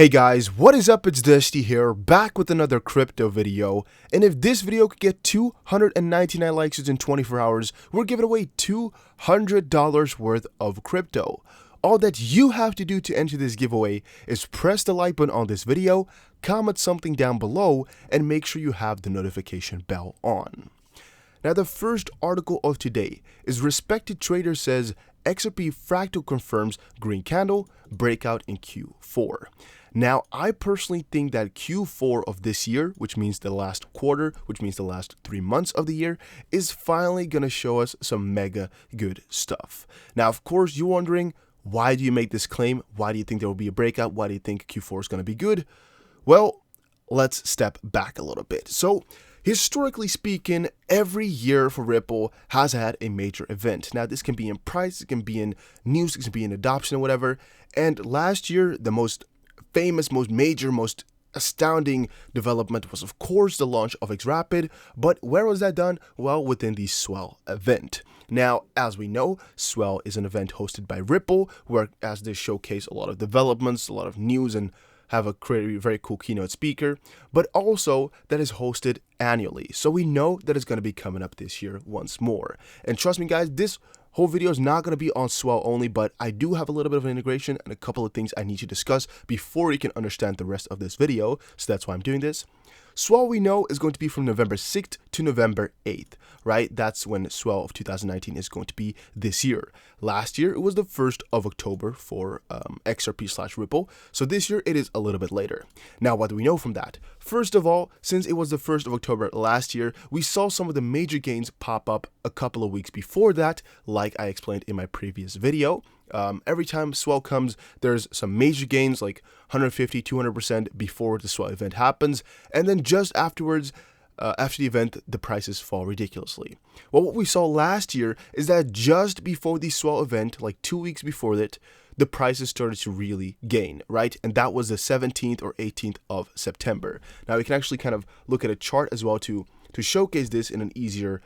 Hey guys, what is up? It's Dusty here, back with another crypto video. And if this video could get 299 likes within 24 hours, we're giving away $200 worth of crypto. All that you have to do to enter this giveaway is press the like button on this video, comment something down below, and make sure you have the notification bell on. Now, the first article of today is respected trader says XRP fractal confirms green candle breakout in Q4. Now, I personally think that Q4 of this year, which means the last quarter, which means the last 3 months of the year, is finally going to show us some mega good stuff. Now, of course, you're wondering, why do you make this claim? Why do you think there will be a breakout? Why do you think Q4 is going to be good? Well, let's step back a little bit. So, historically speaking, every year for Ripple has had a major event. Now, this can be in price, it can be in news, it can be in adoption or whatever. And last year, the most famous, most major, most astounding development was, of course, the launch of XRP. But where was that done? Well, within the Swell event. Now, as we know, Swell is an event hosted by Ripple, where as they showcase a lot of developments, a lot of news, and have a very cool keynote speaker, but also that is hosted annually. So we know that it's going to be coming up this year once more. And trust me, guys, this whole video is not going to be on Swell only, but I do have a little bit of an integration and a couple of things I need to discuss before you can understand the rest of this video. So that's why I'm doing this. Swell, we know, is going to be from November 6th to November 8th, right? That's when Swell of 2019 is going to be this year. Last year, it was the 1st of October for XRP/Ripple. So this year, it is a little bit later. Now, what do we know from that? First of all, since it was the 1st of October last year, we saw some of the major gains pop up a couple of weeks before that, like I explained in my previous video. Every time Swell comes, there's some major gains like 150, 200% before the Swell event happens. And then just afterwards, after the event, the prices fall ridiculously. Well, what we saw last year is that just before the Swell event, like 2 weeks before that, the prices started to really gain, right? And that was the 17th or 18th of September. Now, we can actually kind of look at a chart as well to showcase this in an easier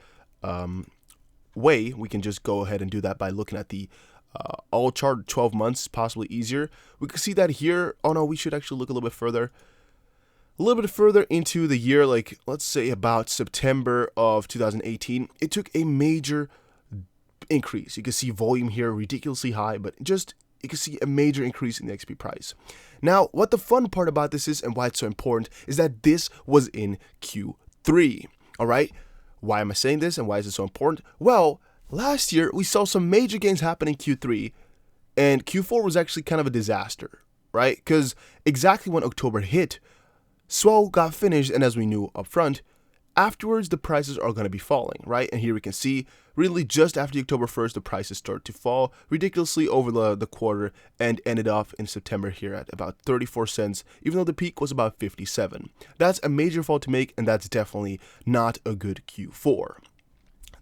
way. We can just go ahead and do that by looking at the all chart 12 months, possibly easier. We can see that here. Oh no, we should actually look a little bit further. A little bit further into the year, like let's say about September of 2018, it took a major increase. You can see volume here ridiculously high, but just you can see a major increase in the XP price. Now, what the fun part about this is and why it's so important is that this was in Q3. All right. Why am I saying this and why is it so important? Well, last year, we saw some major gains happen in Q3, and Q4 was actually kind of a disaster, right? Because exactly when October hit, Swell got finished, and as we knew up front, afterwards, the prices are going to be falling, right? And here we can see, really just after October 1st, the prices start to fall ridiculously over the quarter and ended off in September here at about 34 cents, even though the peak was about 57. That's a major fall to make, and that's definitely not a good Q4.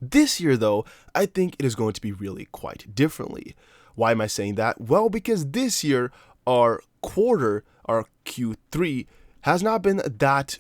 This year, though, I think it is going to be really quite differently. Why am I saying that? Well, because this year, our quarter, our Q3, has not been that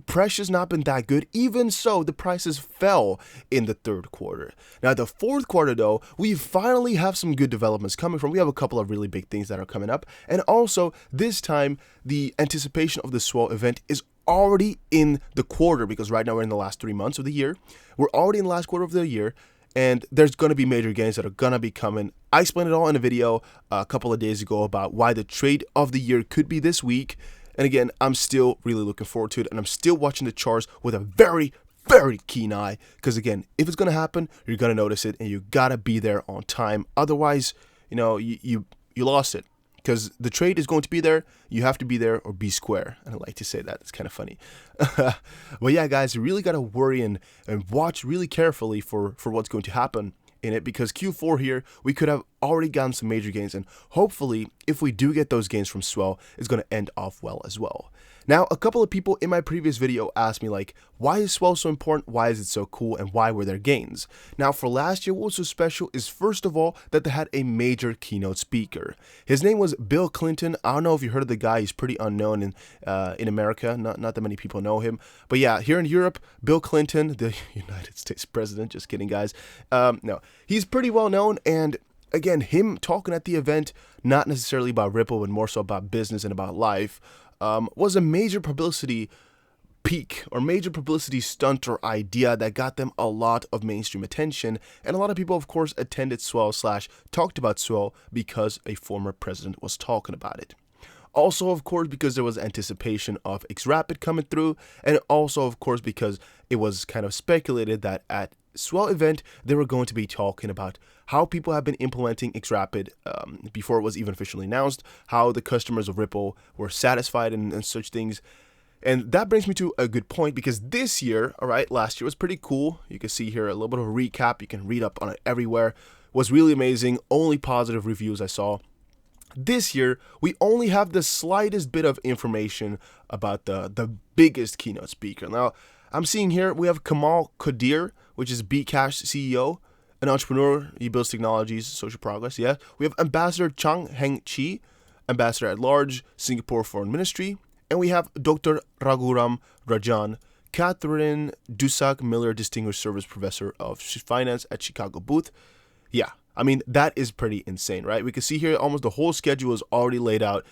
precious, not been that good. Even so, the prices fell in the third quarter. Now, the fourth quarter, though, we finally have some good developments coming from. We have a couple of really big things that are coming up. And also, this time, the anticipation of the Swell event is already in the quarter, because right now we're in the last 3 months of the year. We're already in the last quarter of the year, and there's going to be major gains that are going to be coming. I explained it all in a video a couple of days ago about why the trade of the year could be this week. And again, I'm still really looking forward to it, and I'm still watching the charts with a very, very keen eye, because again, if it's going to happen, you're going to notice it, and you got to be there on time. Otherwise, you know, you lost it. Because the trade is going to be there, you have to be there or be square. And I like to say that, it's kind of funny. But yeah, guys, you really got to worry and watch really carefully for what's going to happen in it, because Q4 here, we could have already gotten some major gains, and hopefully, if we do get those gains from Swell, it's going to end off well as well. Now, a couple of people in my previous video asked me, like, why is Swell so important? Why is it so cool? And why were there gains? Now, for last year, what was so special is, first of all, that they had a major keynote speaker. His name was Bill Clinton. I don't know if you heard of the guy. He's pretty unknown in America. Not that many people know him. But yeah, here in Europe, Bill Clinton, the United States president, just kidding, guys. No, he's pretty well known, and again, him talking at the event, not necessarily about Ripple, but more so about business and about life, was a major publicity peak or major publicity stunt or idea that got them a lot of mainstream attention. And a lot of people, of course, attended Swell / talked about Swell because a former president was talking about it. Also, of course, because there was anticipation of XRP coming through, and also, of course, because it was kind of speculated that at Swell event, they were going to be talking about how people have been implementing XRP before it was even officially announced, how the customers of Ripple were satisfied and such things. And that brings me to a good point, because this year, all right, last year was pretty cool. You can see here a little bit of a recap. You can read up on it everywhere. It was really amazing. Only positive reviews I saw. This year, we only have the slightest bit of information about the biggest keynote speaker. Now, I'm seeing here we have Kamal Qadir, which is Bcash CEO, an entrepreneur. He builds technologies, social progress. Yeah, we have Ambassador Chang Heng Chi, Ambassador at Large, Singapore Foreign Ministry, and we have Dr. Raghuram Rajan, Catherine Dusak Miller, Distinguished Service Professor of Finance at Chicago Booth. Yeah, I mean, that is pretty insane, right? We can see here almost the whole schedule is already laid out.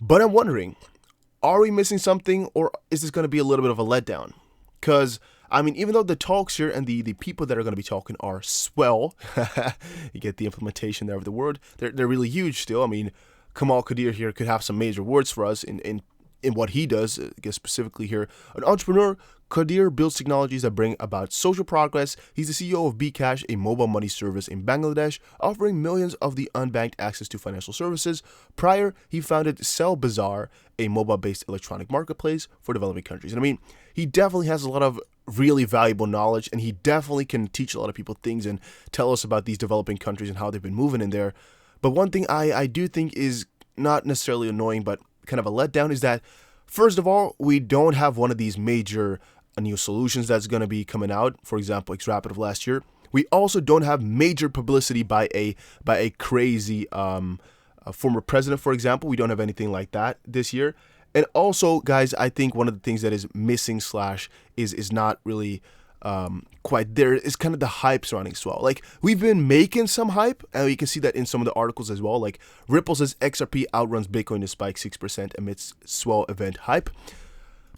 But I'm wondering, are we missing something, or is this going to be a little bit of a letdown? Because, I mean, even though the talks here and the people that are going to be talking are swell, you get the implementation there of the word, they're really huge still. I mean, Kamal Qadir here could have some major words for us in what he does, I guess specifically here. An entrepreneur, Qadir builds technologies that bring about social progress. He's the CEO of Bcash, a mobile money service in Bangladesh, offering millions of the unbanked access to financial services. Prior, he founded Sell Bazaar, a mobile-based electronic marketplace for developing countries. And I mean, he definitely has a lot of really valuable knowledge, and he definitely can teach a lot of people things and tell us about these developing countries and how they've been moving in there. But one thing I do think is not necessarily annoying, but kind of a letdown, is that, first of all, we don't have one of these major new solutions that's going to be coming out. For example, XRP of last year. We also don't have major publicity by a crazy former president, for example. We don't have anything like that this year. And also, guys, I think one of the things that is missing / is not really quite there is kind of the hype surrounding Swell. Like, we've been making some hype, and you can see that in some of the articles as well. Like, Ripple says XRP outruns Bitcoin to spike 6% amidst Swell event hype.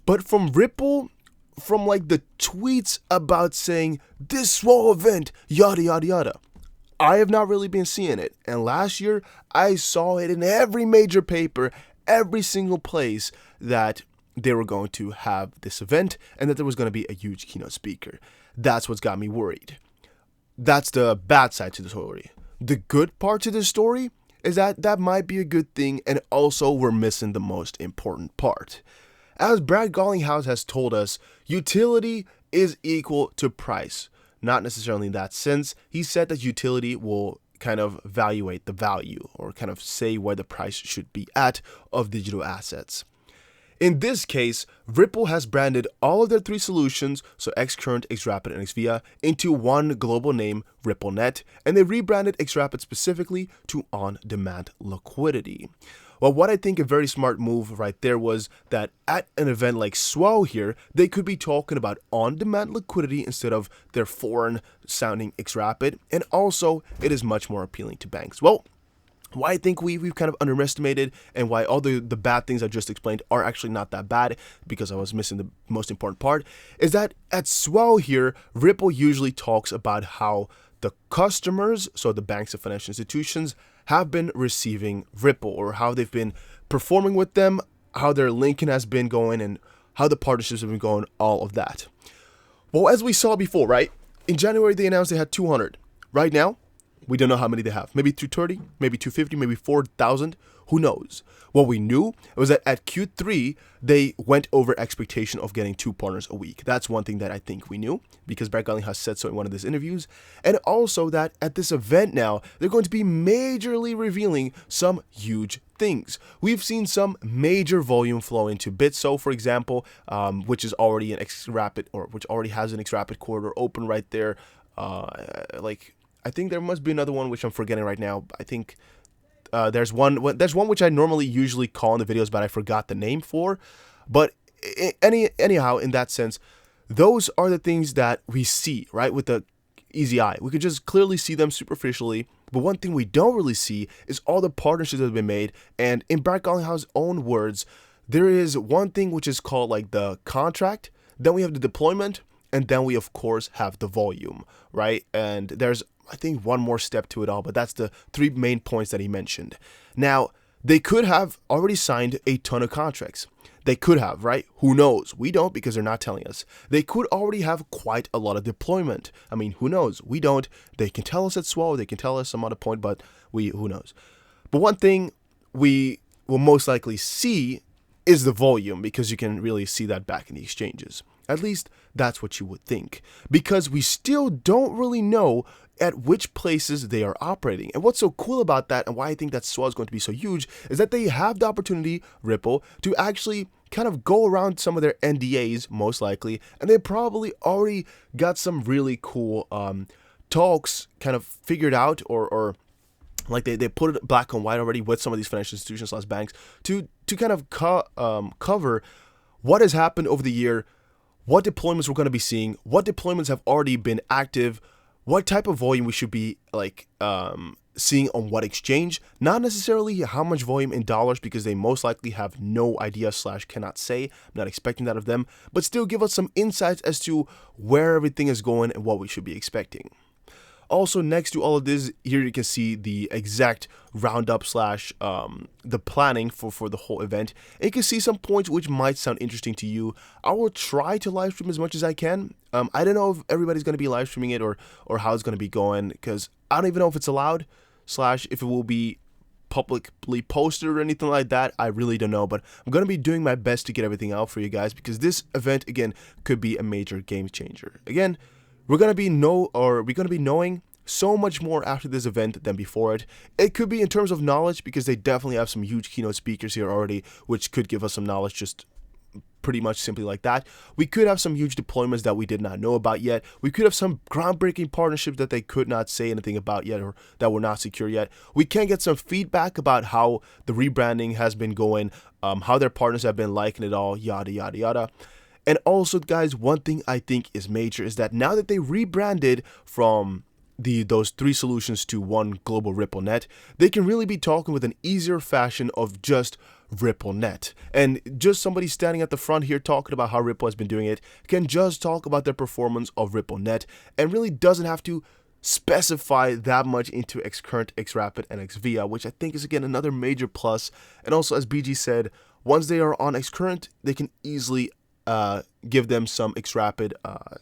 But from Ripple, from like the tweets about saying this Swell event, yada yada yada, I have not really been seeing it. And last year, I saw it in every major paper, every single place that they were going to have this event and that there was going to be a huge keynote speaker. That's what's got me worried. That's the bad side to the story. The good part to the story is that that might be a good thing, and also we're missing the most important part. As Brad Garlinghouse has told us, utility is equal to price. Not necessarily in that sense. He said that utility will kind of evaluate the value, or kind of say where the price should be at of digital assets. In this case, Ripple has branded all of their three solutions, so Xcurrent, XRapid, and XVIA, into one global name, RippleNet, and they rebranded XRapid specifically to on-demand liquidity. Well, what I think a very smart move right there was that at an event like Swell here, they could be talking about on-demand liquidity instead of their foreign-sounding XRapid, and also it is much more appealing to banks. Well, why I think we've kind of underestimated, and why all the bad things I just explained are actually not that bad, because I was missing the most important part, is that at Swell here, Ripple usually talks about how the customers, so the banks and financial institutions, have been receiving Ripple, or how they've been performing with them, how their linking has been going, and how the partnerships have been going, all of that. Well, as we saw before, right? In January, they announced they had 200. Right now, we don't know how many they have. Maybe 230, maybe 250, maybe 4,000. Who knows? What we knew was that at Q3, they went over expectation of getting 2 partners a week. That's one thing that I think we knew, because Brad Garlinghouse said so in one of his interviews. And also that at this event now, they're going to be majorly revealing some huge things. We've seen some major volume flow into Bitso, for example, which is already an XRapid, or which already has an XRapid corridor open right there. I think there must be another one which I'm forgetting right now. I think there's one which I normally usually call in the videos, but I forgot the name for. But anyhow, in that sense, those are the things that we see, right? With the easy eye. We could just clearly see them superficially. But one thing we don't really see is all the partnerships that have been made. And in Brad Garlinghouse' own words, there is one thing which is called like the contract. Then we have the deployment. And then we, of course, have the volume, right? And there's, I think, one more step to it all. But that's the 3 main points that he mentioned. Now, they could have already signed a ton of contracts. They could have, right? Who knows? We don't because they're not telling us. They could already have quite a lot of deployment. I mean, who knows? We don't. They can tell us at Swell. They can tell us some other point, but who knows? But one thing we will most likely see is the volume, because you can really see that back in the exchanges. At least that's what you would think, because we still don't really know at which places they are operating. And what's so cool about that, and why I think that Swell is going to be so huge, is that they have the opportunity, Ripple, to actually kind of go around some of their NDAs, most likely, and they probably already got some really cool talks kind of figured out, or like they put it black on white already with some of these financial institutions / banks to kind of cover what has happened over the year, what deployments we're going to be seeing, what deployments have already been active, what type of volume we should be like seeing on what exchange. Not necessarily how much volume in dollars, because they most likely have no idea / cannot say. I'm not expecting that of them, but still give us some insights as to where everything is going and what we should be expecting. Also, next to all of this, here you can see the exact roundup / the planning for the whole event. And you can see some points which might sound interesting to you. I will try to live stream as much as I can. I don't know if everybody's going to be live streaming it or how it's going to be going, because I don't even know if it's allowed / if it will be publicly posted or anything like that. I really don't know, but I'm going to be doing my best to get everything out for you guys, because this event, again, could be a major game changer. Again, we're going to be knowing so much more after this event than before it. It could be in terms of knowledge, because they definitely have some huge keynote speakers here already, which could give us some knowledge just pretty much simply like that. We could have some huge deployments that we did not know about yet. We could have some groundbreaking partnerships that they could not say anything about yet, or that were not secure yet. We can get some feedback about how the rebranding has been going, how their partners have been liking it all, yada, yada, yada. And also, guys, one thing I think is major is that now that they rebranded from those 3 solutions to one global RippleNet, they can really be talking with an easier fashion of just RippleNet. And just somebody standing at the front here talking about how Ripple has been doing it can just talk about their performance of RippleNet, and really doesn't have to specify that much into Xcurrent, Xrapid, and Xvia, which I think is, again, another major plus. And also, as BG said, once they are on Xcurrent, they can easily give them some Xrapid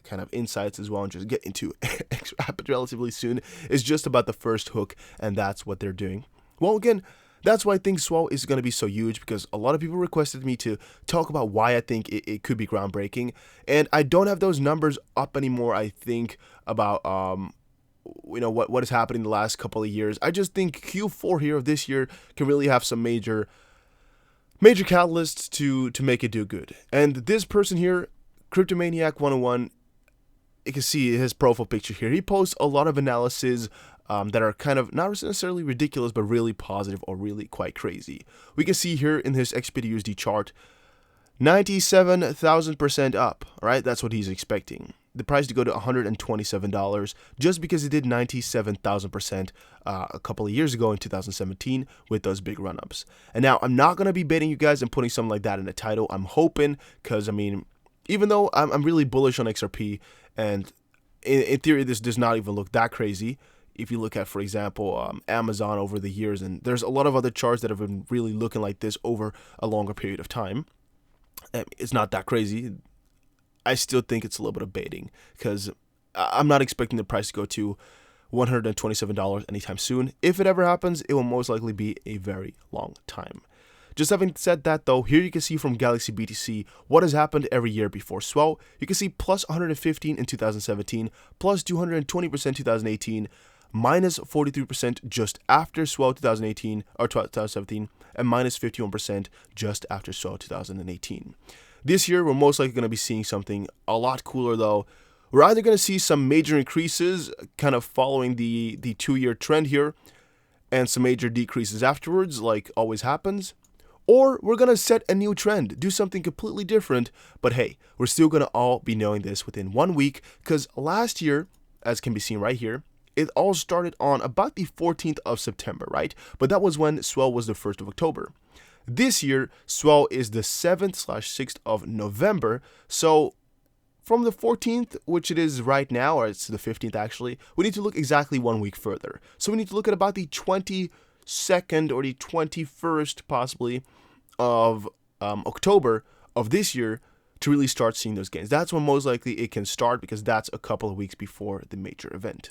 kind of insights as well, and just get into Xrapid relatively soon. It's just about the first hook, and that's what they're doing. Well, again, that's why I think Swell is going to be so huge, because a lot of people requested me to talk about why I think it could be groundbreaking, and I don't have those numbers up anymore. I think about what is happening the last couple of years. I just think Q4 here of this year can really have some major catalysts to make it do good. And this person here, Cryptomaniac 101, you can see his profile picture here. He posts a lot of analysis that are kind of not necessarily ridiculous, but really positive or really quite crazy. We can see here in his XPDUSD chart, 97,000% up, right? That's what he's expecting. The price to go to $127 just because it did 97,000% a couple of years ago in 2017 with those big run-ups. And now I'm not going to be baiting you guys and putting something like that in the title. I'm hoping, because I mean, even though I'm really bullish on XRP, and in theory this does not even look that crazy. If you look at, for example, Amazon over the years, and there's a lot of other charts that have been really looking like this over a longer period of time. It's not that crazy. I still think it's a little bit of baiting, because I'm not expecting the price to go to $127 anytime soon. If it ever happens, it will most likely be a very long time. Just having said that, though, here you can see from Galaxy BTC what has happened every year before Swell. You can see plus 115 in 2017, plus 220% 2018, minus 43% just after Swell 2018 or 2017, and minus 51% just after Swell 2018. This year, we're most likely going to be seeing something a lot cooler, though. We're either going to see some major increases, kind of following the 2-year trend here, and some major decreases afterwards, like always happens. Or we're going to set a new trend, do something completely different. But hey, we're still going to all be knowing this within 1 week, because last year, as can be seen right here, it all started on about the 14th of September, right? But that was when Swell was the 1st of October. This year, Swell is the 7th/6th of November. So from the 14th, which it is right now, or it's the 15th actually, we need to look exactly 1 week further. So we need to look at about the 22nd or the 21st possibly of October of this year to really start seeing those gains. That's when most likely it can start, because that's a couple of weeks before the major event.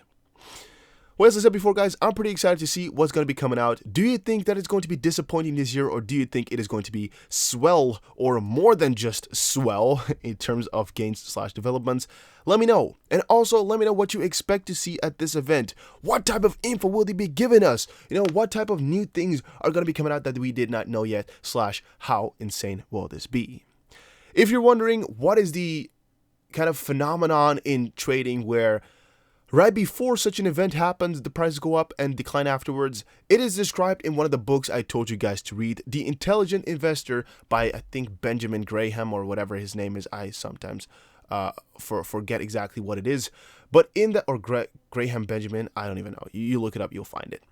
Well, as I said before, guys, I'm pretty excited to see what's going to be coming out. Do you think that it's going to be disappointing this year, or do you think it is going to be swell, or more than just swell in terms of gains/developments? Let me know. And also, let me know what you expect to see at this event. What type of info will they be giving us? You know, what type of new things are going to be coming out that we did not know yet, / how insane will this be? If you're wondering what is the kind of phenomenon in trading where right before such an event happens, the prices go up and decline afterwards, it is described in one of the books I told you guys to read, The Intelligent Investor by, I think, Benjamin Graham, or whatever his name is. I sometimes forget exactly what it is. But in that, or Graham Benjamin, I don't even know. You look it up, you'll find it.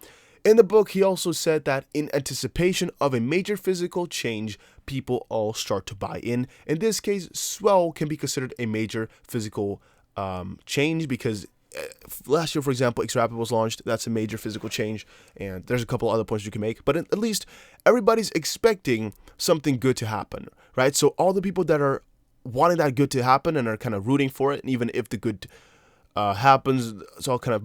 In the book, he also said that in anticipation of a major physical change, people all start to buy in. In this case, Swell can be considered a major physical change, because last year, for example, XRP was launched. That's a major physical change, and there's a couple other points you can make, but at least everybody's expecting something good to happen, right? So all the people that are wanting that good to happen and are kind of rooting for it, and even if the good happens, it's all kind of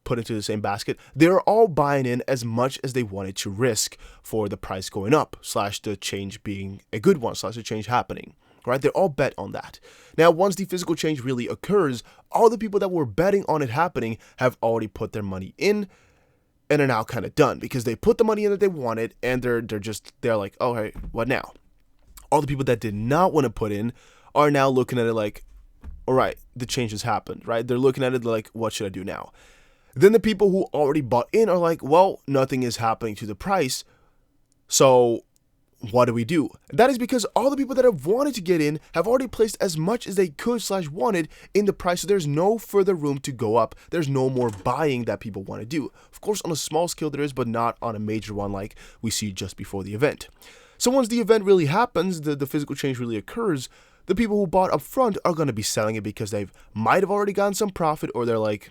put into the same basket, they're all buying in as much as they wanted to risk for the price going up, / the change being a good one, / the change happening. Right? They're all bet on that. Now, once the physical change really occurs, all the people that were betting on it happening have already put their money in and are now kind of done, because they put the money in that they wanted, and they're like, oh, hey, what now? All the people that did not want to put in are now looking at it like, all right, the change has happened, right? They're looking at it like, what should I do now? Then the people who already bought in are like, well, nothing is happening to the price, so what do we do? That is because all the people that have wanted to get in have already placed as much as they could / wanted in the price, so there's no further room to go up. There's no more buying that people want to do. Of course, on a small scale there is, but not on a major one like we see just before the event. So once the event really happens, the physical change really occurs, the people who bought up front are going to be selling it because they might have already gotten some profit, or they're like,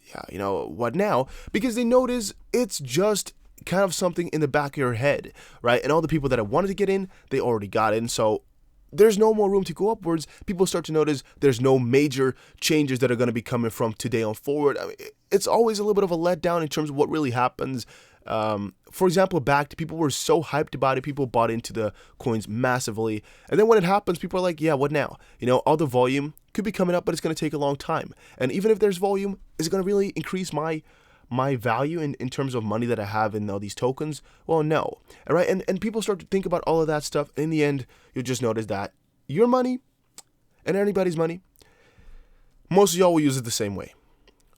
yeah, you know, what now? Because they notice it's just kind of something in the back of your head, right? And all the people that have wanted to get in, they already got in, so there's no more room to go upwards. People start to notice there's no major changes that are going to be coming from today on forward. I mean, it's always a little bit of a letdown in terms of what really happens. For example, back to people were so hyped about it, people bought into the coins massively, and then when it happens, people are like, yeah, what now? You know, all the volume could be coming up, but it's going to take a long time. And even if there's volume, is it going to really increase my value in terms of money that I have in all these tokens? Well, no. All right, and people start to think about all of that stuff. In the end, you'll just notice that your money and anybody's money, most of y'all will use it the same way.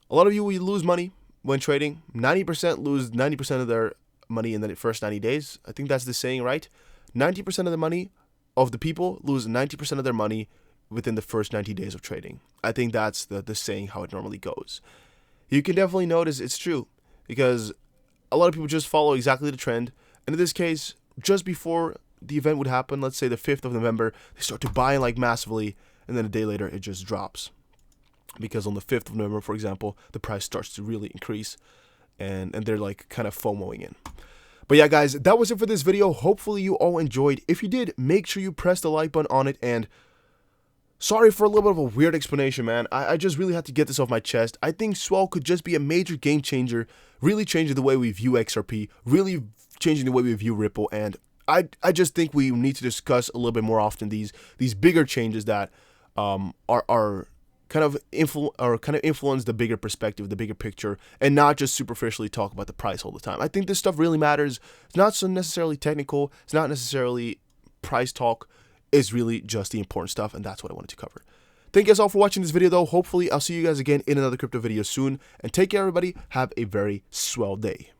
A lot of you will lose money when trading. 90% lose 90% of their money in the first 90 days. I think that's the saying, right? 90% of the money of the people lose 90% of their money within the first 90 days of trading. I think that's the saying, how it normally goes. You can definitely notice it's true, because a lot of people just follow exactly the trend. And in this case, just before the event would happen, let's say the 5th of November, they start to buy in like massively, and then a day later it just drops. Because on the 5th of November, for example, the price starts to really increase, and they're like kind of FOMOing in. But yeah, guys, that was it for this video. Hopefully you all enjoyed. If you did, make sure you press the like button on it, and sorry for a little bit of a weird explanation, man. I just really had to get this off my chest. I think Swell could just be a major game changer, really changing the way we view XRP, really changing the way we view Ripple, and I just think we need to discuss a little bit more often these bigger changes that are kind of influence the bigger perspective, the bigger picture, and not just superficially talk about the price all the time. I think this stuff really matters. It's not so necessarily technical. It's not necessarily price talk. Is really just the important stuff, and that's what I wanted to cover. Thank you guys all for watching this video, though. Hopefully, I'll see you guys again in another crypto video soon, and take care, everybody. Have a very swell day.